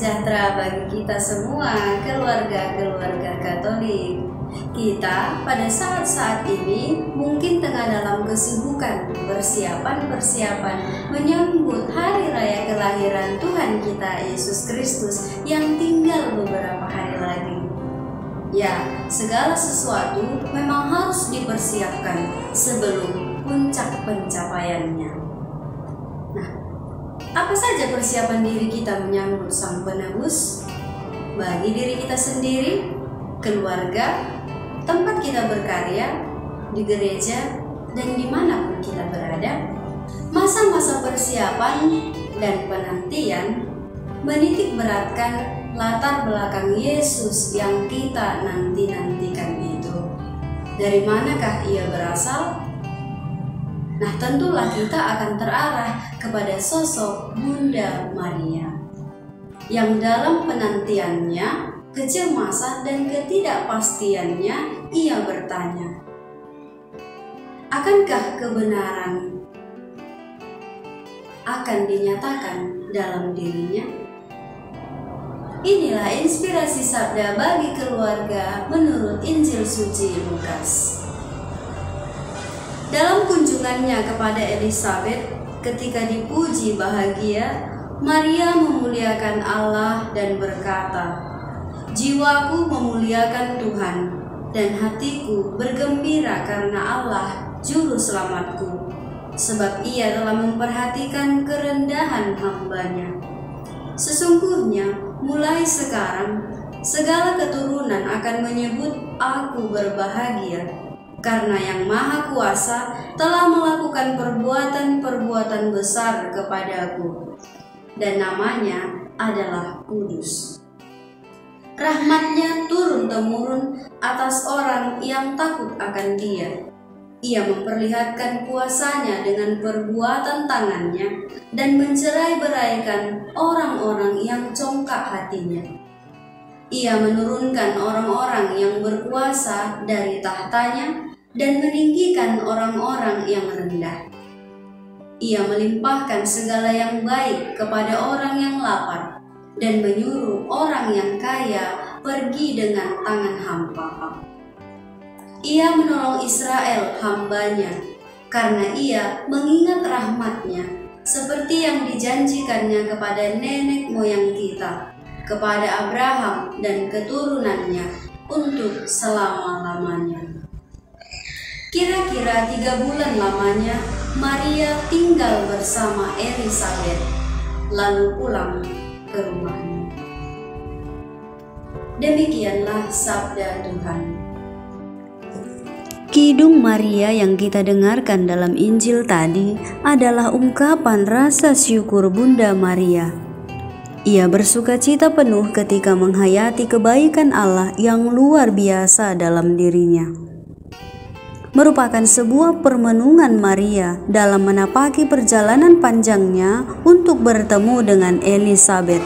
sejahtera bagi kita semua, keluarga-keluarga Katolik. Kita pada saat-saat ini mungkin tengah dalam kesibukan persiapan menyambut hari raya kelahiran Tuhan kita Yesus Kristus yang tinggal beberapa hari lagi. Ya, segala sesuatu memang harus dipersiapkan sebelum puncak pencapaiannya. Nah, apa saja persiapan diri kita menyambut Sang Penebus? Bagi diri kita sendiri, keluarga, tempat kita berkarya, di gereja, dan dimanapun kita berada, masa-masa persiapan dan penantian menitik beratkan latar belakang Yesus yang kita nanti-nantikan itu. Dari manakah ia berasal? Nah, tentulah kita akan terarah kepada sosok Bunda Maria, yang dalam penantiannya, kecemasan dan ketidakpastiannya, ia bertanya, akankah kebenaran akan dinyatakan dalam dirinya? Inilah inspirasi sabda bagi keluarga menurut Injil Suci Lukas. Dalam kunjungannya kepada Elisabet, ketika dipuji bahagia, Maria memuliakan Allah dan berkata, "Jiwaku memuliakan Tuhan, dan hatiku bergembira karena Allah, Juru Selamatku, sebab Ia telah memperhatikan kerendahan hamba-Nya. Sesungguhnya, mulai sekarang, segala keturunan akan menyebut aku berbahagia, karena Yang Maha Kuasa telah melakukan perbuatan-perbuatan besar kepadaku, dan namanya adalah Kudus. Rahmat-Nya turun-temurun atas orang yang takut akan Dia. Ia memperlihatkan kuasa-Nya dengan perbuatan tangan-Nya dan mencerai-beraikan orang-orang yang congkak hatinya. Ia menurunkan orang-orang yang berkuasa dari tahtanya dan meninggikan orang-orang yang rendah. Ia melimpahkan segala yang baik kepada orang yang lapar dan menyuruh orang yang kaya pergi dengan tangan hampa. Ia menolong Israel hamba-Nya, karena Ia mengingat rahmat-Nya, seperti yang dijanjikannya kepada nenek moyang kita, kepada Abraham dan keturunannya untuk selama-lamanya." Kira-kira 3 bulan lamanya, Maria tinggal bersama Elisabet, lalu pulang ke rumahnya. Demikianlah sabda Tuhan. Kidung Maria yang kita dengarkan dalam Injil tadi adalah ungkapan rasa syukur Bunda Maria. Ia bersukacita penuh ketika menghayati kebaikan Allah yang luar biasa dalam dirinya. Merupakan sebuah permenungan Maria dalam menapaki perjalanan panjangnya untuk bertemu dengan Elisabet.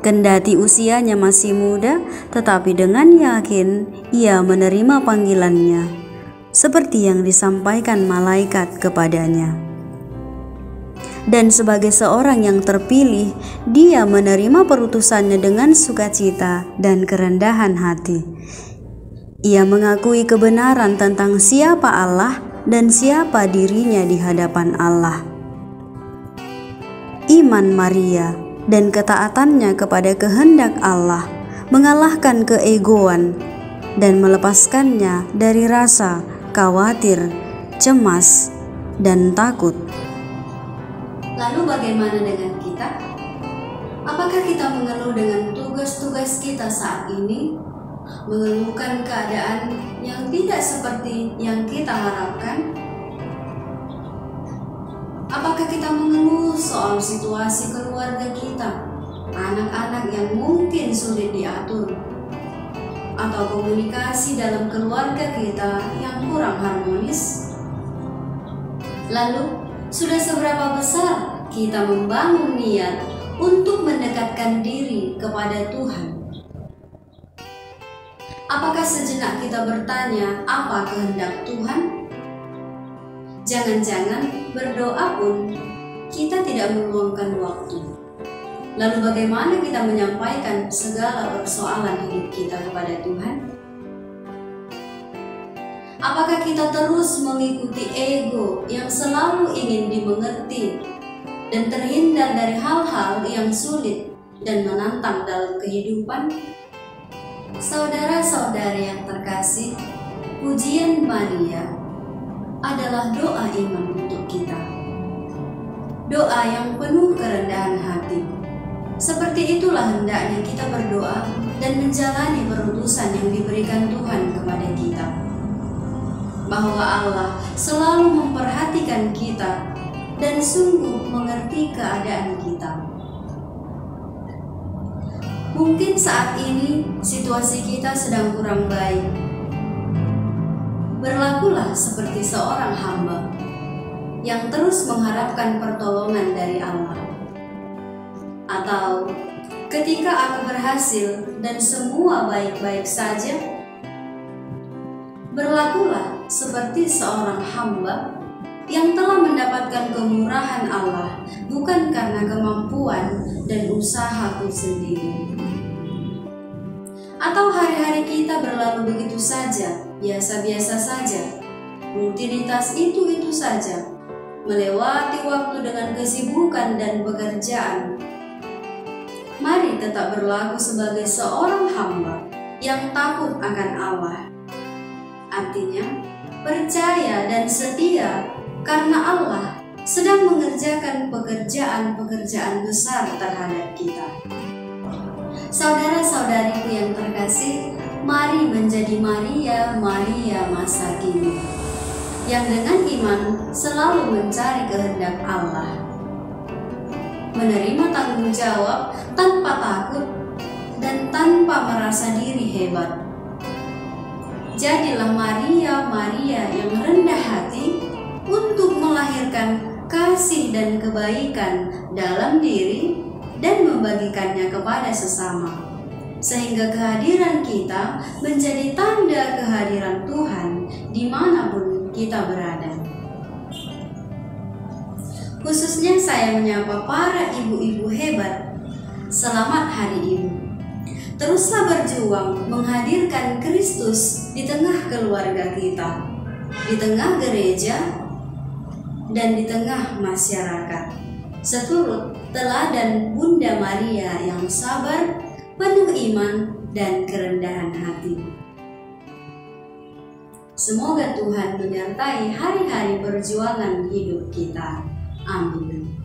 Kendati usianya masih muda, tetapi dengan yakin ia menerima panggilannya, seperti yang disampaikan malaikat kepadanya. Dan sebagai seorang yang terpilih, dia menerima perutusannya dengan sukacita dan kerendahan hati. Ia mengakui kebenaran tentang siapa Allah dan siapa dirinya di hadapan Allah. Iman Maria dan ketaatannya kepada kehendak Allah mengalahkan keegoan dan melepaskannya dari rasa khawatir, cemas, dan takut. Lalu bagaimana dengan kita? Apakah kita mengeluh dengan tugas-tugas kita saat ini? Mengeluhkan keadaan yang tidak seperti yang kita harapkan? Apakah kita mengeluh soal situasi keluarga kita, anak-anak yang mungkin sulit diatur, atau komunikasi dalam keluarga kita yang kurang harmonis? Lalu, sudah seberapa besar kita membangun niat untuk mendekatkan diri kepada Tuhan? Apakah sejenak kita bertanya apa kehendak Tuhan? Jangan-jangan berdoa pun kita tidak meluangkan waktu. Lalu bagaimana kita menyampaikan segala persoalan hidup kita kepada Tuhan? Apakah kita terus mengikuti ego yang selalu ingin dimengerti dan terhindar dari hal-hal yang sulit dan menantang dalam kehidupan? Saudara-saudari yang terkasih, pujian Maria adalah doa iman untuk kita. Doa yang penuh kerendahan hati. Seperti itulah hendaknya kita berdoa dan menjalani perutusan yang diberikan Tuhan kepada kita. Bahwa Allah selalu memperhatikan kita dan sungguh mengerti keadaan kita. Mungkin saat ini situasi kita sedang kurang baik. Berlakulah seperti seorang hamba yang terus mengharapkan pertolongan dari Allah. Atau ketika aku berhasil dan semua baik-baik saja, berlakulah seperti seorang hamba yang telah mendapatkan kemurahan Allah bukan karena kemampuan dan usahaku sendiri. Atau hari-hari kita berlalu begitu saja, biasa-biasa saja, rutinitas itu saja, melewati waktu dengan kesibukan dan pekerjaan. Mari tetap berlaku sebagai seorang hamba yang takut akan Allah. Artinya, percaya dan setia karena Allah sedang mengerjakan pekerjaan-pekerjaan besar terhadap kita. Saudara-saudariku yang terkasih, mari menjadi Maria masa kini, yang dengan iman selalu mencari kehendak Allah, menerima tanggung jawab tanpa takut dan tanpa merasa diri hebat. Jadilah Maria yang rendah hati untuk melahirkan kasih dan kebaikan dalam diri dan membagikannya kepada sesama, sehingga kehadiran kita menjadi tanda kehadiran Tuhan dimanapun kita berada. Khususnya saya menyapa para ibu-ibu hebat, selamat Hari Ibu. Teruslah berjuang menghadirkan Kristus di tengah keluarga kita, di tengah gereja, dan di tengah masyarakat, seturut teladan Bunda Maria yang sabar, penuh iman, dan kerendahan hati. Semoga Tuhan menyertai hari-hari perjuangan hidup kita. Amin.